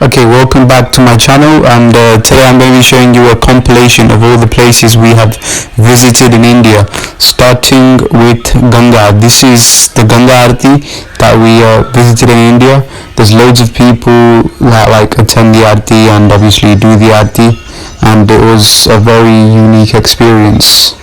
Okay, welcome back to my channel, and today I'm going to be showing you a compilation of all the places we have visited in India, starting with Ganga. This is the Ganga Aarti that we visited in India. There's loads of people that attend the Aarti and obviously do the Aarti, and it was a very unique experience.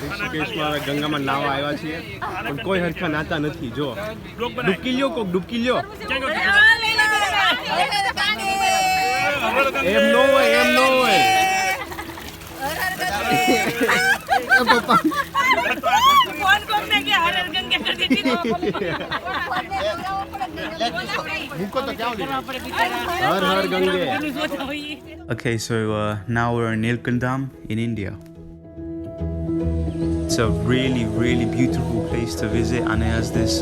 ઋષિકેશમાં ગંગામાં નાવા આવ્યા છીએ પણ કોઈ હરખા નાતા નથી જો ડૂબકી લ્યો કોક ડૂબકી લ્યો એમ નો હોય હર હર ગંગે. Okay, so now we're in Nilkandam in India. It's a really, really beautiful place to visit, and it has this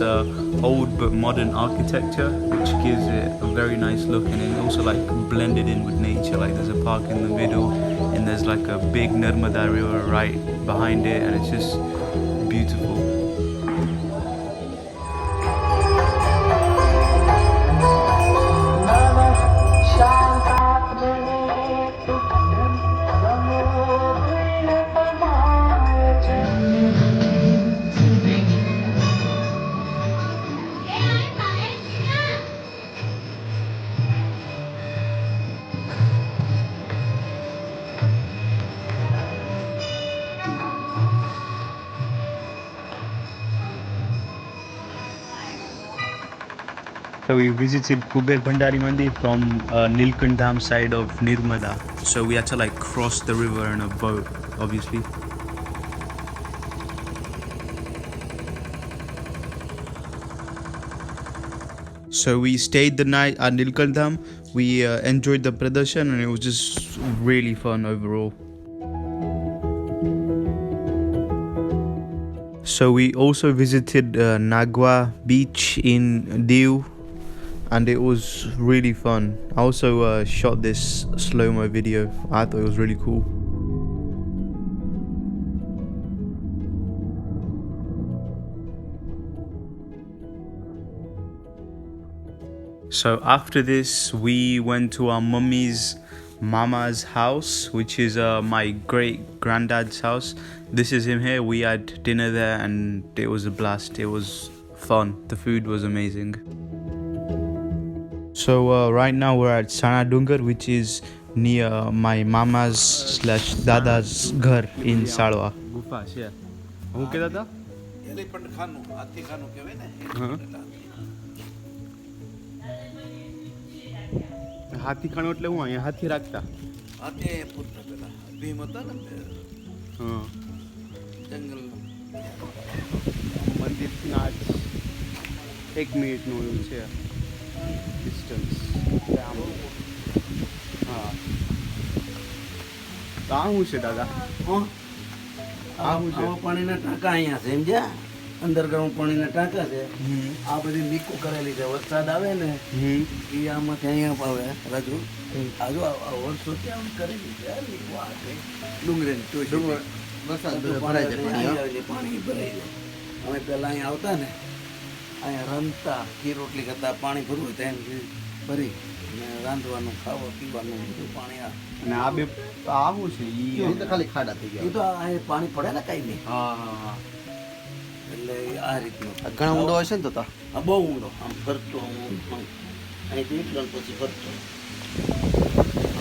old but modern architecture which gives it a very nice look, and it also blended in with nature. There's a park in the middle, and there's a big Narmada river right behind it, and it's just beautiful. So we visited Kuber Bhandari Mandir from Nilkandam side of Nirmada. So we had to cross the river in a boat, obviously. So we stayed the night at Nilkandam. We enjoyed the Pradarshan, and it was just really fun overall. So we also visited Nagwa beach in Diu, and it was really fun. I also shot this slow-mo video. I thought it was really cool. So after this, we went to our mummy's mama's house, which is my great granddad's house. This is him here. We had dinner there and it was a blast. It was fun. The food was amazing. So right now we're at Sana Dungar, which is near my mama's / dada's ghar in Salwa. ગુફા છે હું કહેતા હતા elephant ખાનું હાથી ખાનું કહેવાય ને હાથી ખાણું એટલે હું અહીંયા હાથી રાખતા હાથે પૂરતા પેલા ભીમ હતા ને હા જંગલ મંદિરથી આ 1 મિનિટનું એવું છે ડિસ્ટન્સ હા તો આ શું છે દાદા પાણીના ટાંકા અહીંયા સમજ્યા અંડરગ્રાઉન્ડ પાણીના ટાંકા છે આ બધી લીકો કરેલી છે વરસાદ આવે ને એ આમાંથી અહીંયા આવે રાજુ આજુ વર્ષોથી આમ કરેલી છે લીકો આ ડુંગળી વરસાદ ભરાય છે પાણી ભરાઈ જાય અમે પહેલાં અહીંયા આવતા ને અહીંયા રમતા ઘી રોટલી કરતા પાણી ભરવું ત્યાં ભરી રાંધવાનું ખાવા પીવાનું બધું પાણી અને આ બે આવું છે ખાલી ખાડા થઈ ગયા એ તો આ પાણી પડે ને કઈ નહીં હા હા એટલે એટલે આ રીતનું ઘણા ઊંડો હશે ને તો આ બહુ ઊંડો આમ ફરતો અહીંથી એટલો ને પછી ફરતો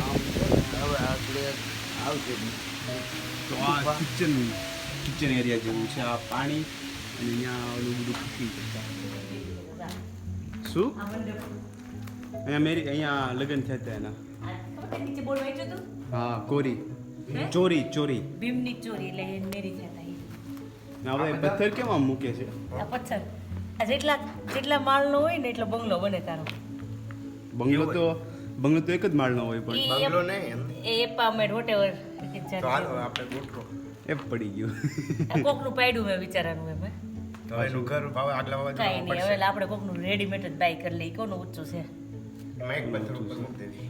આમ હવે આગળ આવશે તો આ કિચન એરિયા જેવું છે આ પાણી અને અહીંયા ઓલું બધું કુકિંગ કરતા શું અહીંયા લગ્ન થયા હતા એના નીચે બોર્ડ વાંચ્યું હતું હા ચોરી ભીમની ચોરી એટલે એ મેરી થયા હતા હવે પથ્થર કેમ આમ મૂકે છે આ પથ્થર આ જેટલા માળનો હોય ને એટલો બંગલો બને તારો બંગલો તો એક જ માળનો હોય પણ એ એપાર્ટમેન્ટ વોટેવર એ પડી ગયું કોકનું પાડ્યું મેં વિચારવાનું એમ કાંઈ નહીં હવે આપણે કોકનું રેડીમેડ જ બાય કરી લઈએ કોનું ઊંચું છે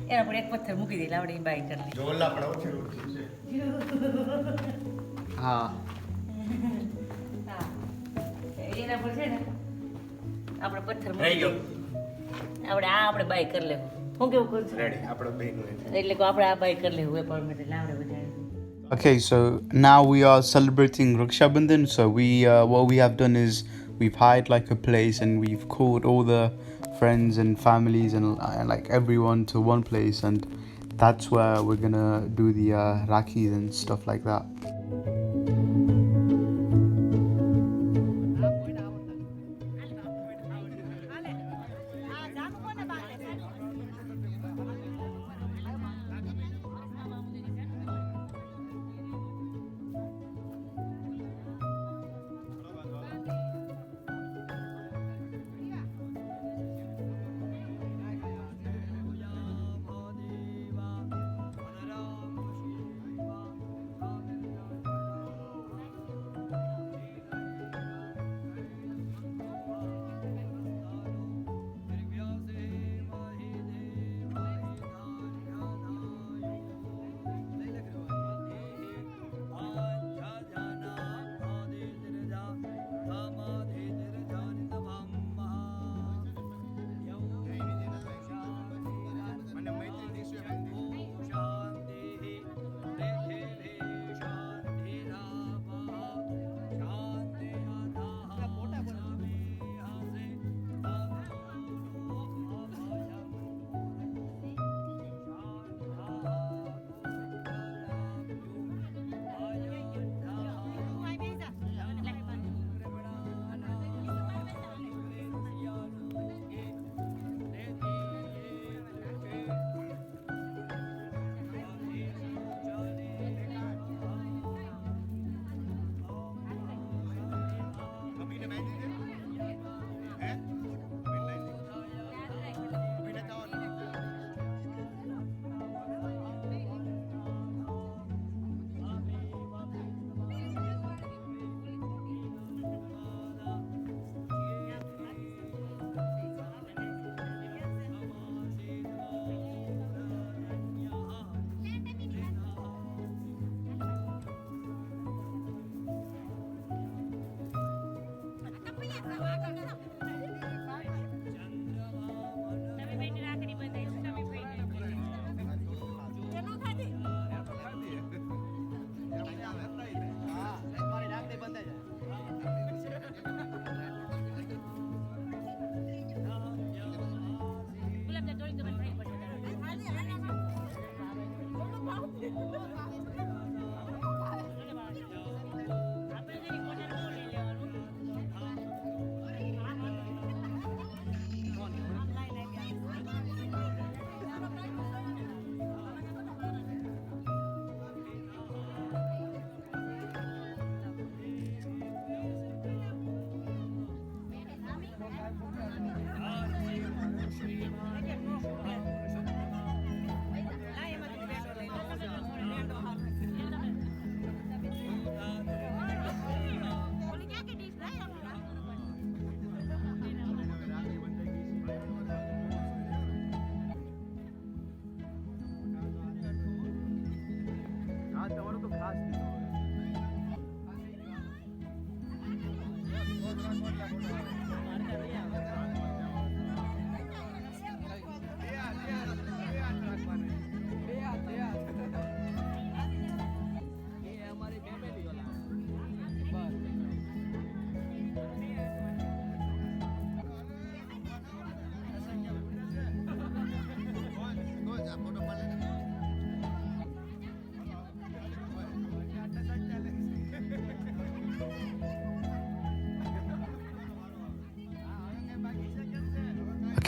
એના પર એક પથ્થર મૂકી દે આપણે એ બાય કરી લઈએ હા હા એના પર છે ને આપણે પથ્થર મૂકી દઈએ આપણે બાય કરી લેવું હું કેવું કરું છું એટલે કે આપણે આ બાય કરી લેવું એપાર્ટમેન્ટ એટલે આપણે બધા Okay, so now we are celebrating Raksha Bandhan. So what we have done is we've hired like a place and we've called all the friends and families and like everyone to one place, and that's where we're gonna do the Rakhis and stuff like that.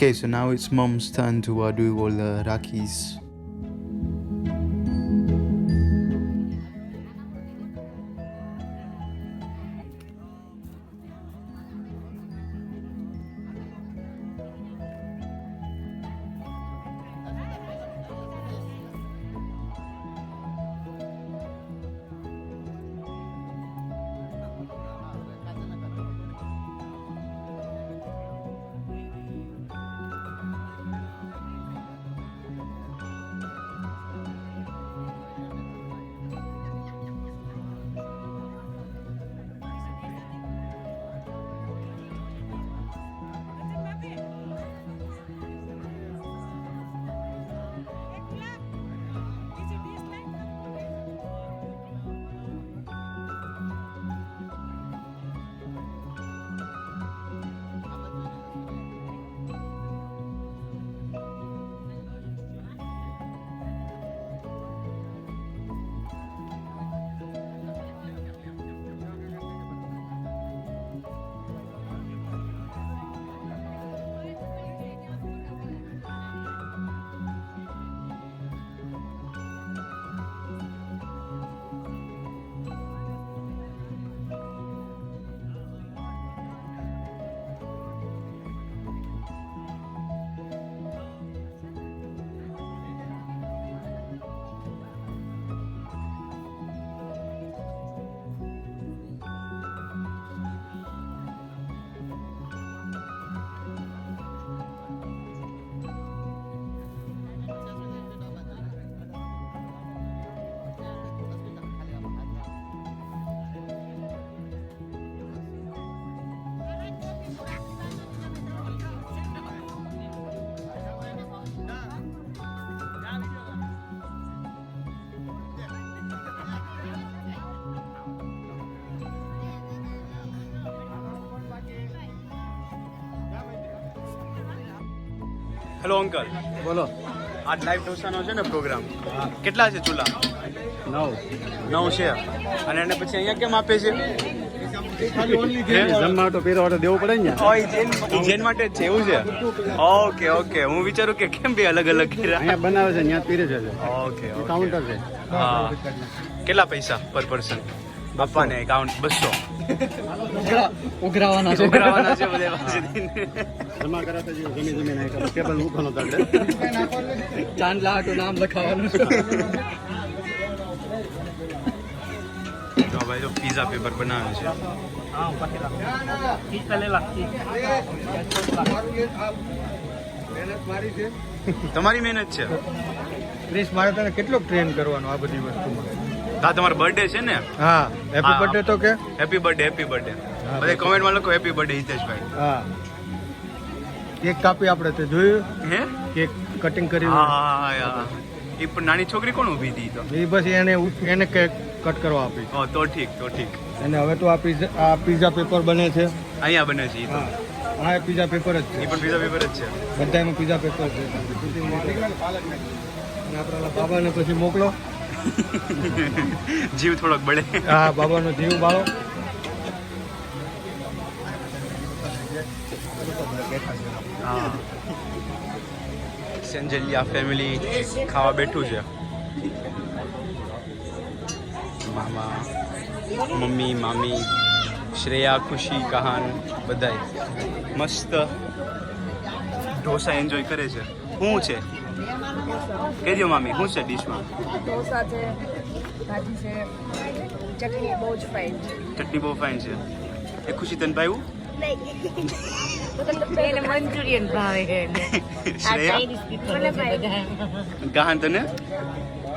Okay, so now it's Mom's turn to do all the Rakis. Hello uncle, બોલો. આજ live ઢોસાનો છે ને programme, કેટલા છે ચૂલા? 9 છે. અને એને પછી અહીંયા કેમ આપે છે? જમવા તો પીરો દેવું પડે ને. જૈન માટે જ છે એવું છે? ઓકે ઓકે, હું વિચારું કે કેમ બે અલગ અલગ કર્યા. અહીંયા બનાવે છે, ત્યાં પીરે છે. ઓકે ઓકે, કાઉન્ટર છે. હા. કેટલા પૈસા પર પર્સન આપવાને? એકાઉન્ટ 200 ઉઘરાવાના છે. ઉઘરાવાના છે બધે પાસેથી. જમા કરાતા જમીન ટેબલ મૂકવાનો તારે ચાંદલા આટું નામ લખાવાનું. તો ભાઈ જો પીઝા પેપર બનાવે છે. તમારી મહેનત છે. ક્રિશ, મારે તને કેટલો ટ્રેન કરવાનો આ બધી વસ્તુમાં. હા, તમારો બર્થડે છે ને? હા, હેપી હા. બર્થડે તો કે. Happy birthday, happy birthday. બધા કમેન્ટમાં લખો હેપી બર્થડે હિતેશભાઈ. હા, કેક કાપી આપણે તે જોયું. હે? કેક કટિંગ કરી. હા યાર, એ પણ નાની છોકરી કોણ ઊભી હતી તો? એ બસ એને કેક કટ કરવા આપી. ઓ તો ઠીક, તો ઠીક. અને હવે તો આ પીઝા પેપર બને છે. અહીંયા બને છે ઈ તો. હા, એ પીઝા પેપર જ એ છે. પણ પીઝા પેપર જ છે. બધામાં પીઝા પેપર છે. અને આપણા બાબાને પછી મોકલો. જીવ થોડોક બળે. હા, બાબાનો જીવ બાળો. હા, સેન્જલિયા ફેમિલી ખાવા બેઠું છે. મામા, મમ્મી, મામી, શ્રેયા, ખુશી, કહાન બધાય મસ્ત ઢોસા એન્જોય કરે છે. શું છે કહેજો મામી, શું છે ડીશમાં? ઢોસા છે, ભાજી છે, ચટણી બહુ જ ફાઇન છે. ચટણી બહુ ફાઇન છે. એ ખુશી તને ભાવ્યું? એને મંચુરિયન ભાવે છે એને. આ શ્રેયા? ચાઇનીઝ પીપલ છે બધા. ગહાન તને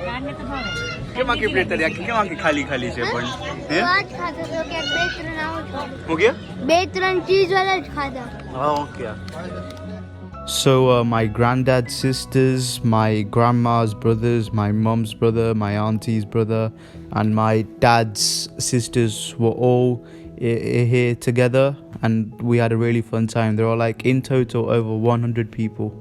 ગાંડને તો ભાવે. કેમ આખી પ્લેટ તારી આખી કેમ આખી ખાલી ખાલી છે પણ? હે આજ ખાધો તો કે બે ત્રણ આવું હું કે? બે ત્રણ ચીઝ વાળા જ ખાધા. હા, okay. So my granddad's sisters, my grandma's brothers, my mum's brother, my auntie's brother, and my dad's sisters were all here together, and we had a really fun time. There were like in total over 100 people.